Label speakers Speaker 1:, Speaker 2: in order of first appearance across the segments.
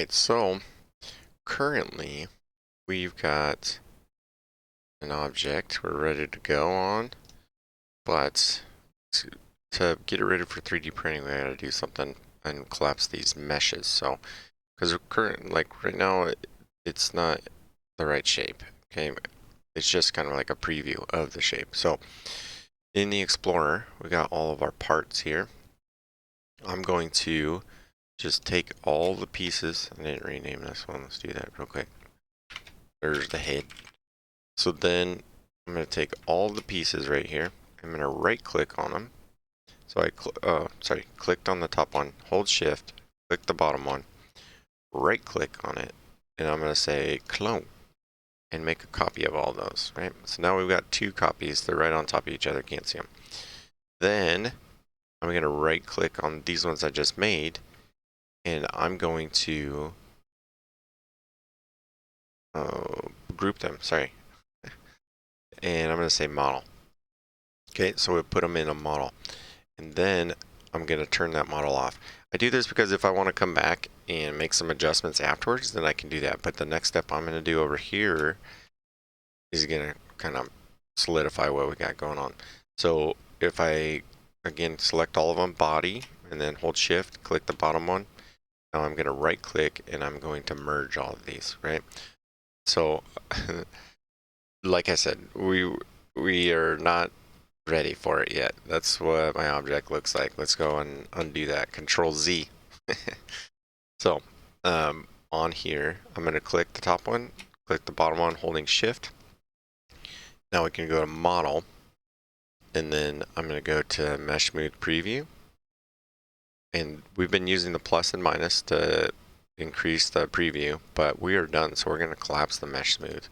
Speaker 1: Alright, so currently we've got an object we're ready to go on, but to, to get it ready for 3D printing, we gotta do something and collapse these meshes. So, because right now, it's not the right shape. Okay, it's just kind of like a preview of the shape. So, in the Explorer, we got all of our parts here. I'm going to just take all the pieces. I didn't rename this one. Let's do that real quick. There's the head. So then I'm going to take all the pieces right here. I'm going to right click on them. So clicked on the top one, hold shift, click the bottom one, right click on it, and I'm going to say clone and make a copy of all those, right? So now we've got two copies. They're right on top of each other. Can't see them. Then I'm going to right click on these ones I just made, and I'm going to group them, sorry. And I'm going to say model. Okay, so we put them in a model. And then I'm going to turn that model off. I do this because if I want to come back and make some adjustments afterwards, then I can do that. But the next step I'm going to do over here is going to kind of solidify what we got going on. So if I, again, select all of them, body, and then hold shift, click the bottom one. Now I'm going to right click and I'm going to merge all of these, right? So like I said, we are not ready for it yet. That's what my object looks like. Let's go and undo that. Control Z. So on here, I'm going to click the top one, click the bottom one, holding shift. Now we can go to model, and then I'm going to go to mesh smooth preview. And we've been using the plus and minus to increase the preview, but we are done. So we're going to collapse the mesh smooth.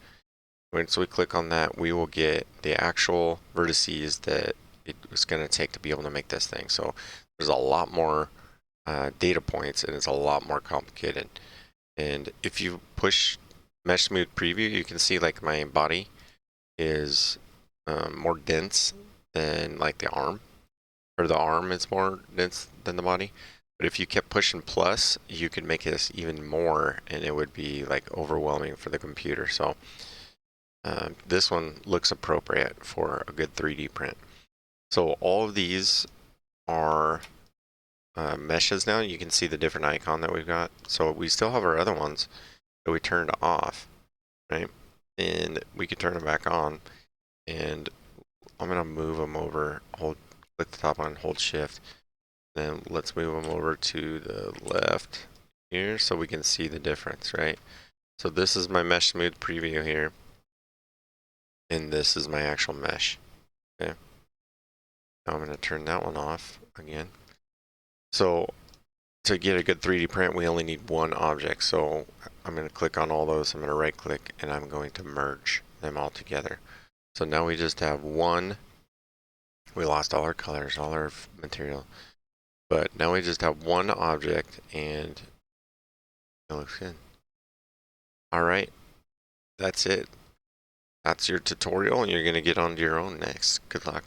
Speaker 1: Once we click on that, we will get the actual vertices that it was going to take to be able to make this thing. So there's a lot more data points, and it's a lot more complicated. And if you push mesh smooth preview, you can see like my body is more dense than like the arm, or the arm is more dense than the body. But if you kept pushing plus, you could make this even more, and it would be like overwhelming for the computer. So this one looks appropriate for a good 3D print. So all of these are meshes now. You can see the different icon that we've got. So we still have our other ones that we turned off, right? And we can turn them back on. And I'm gonna move them over. Click the top one, hold shift. Then let's move them over to the left here so we can see the difference, right? So this is my mesh smooth preview here, and this is my actual mesh. Okay. Now I'm gonna turn that one off again. So to get a good 3D print, we only need one object. So I'm going to click on all those. I'm going to right click and I'm going to merge them all together. So now we just have one. We lost all our colors, all our material. But now we just have one object and it looks good. All right, that's it. That's your tutorial and you're going to get on to your own next. Good luck.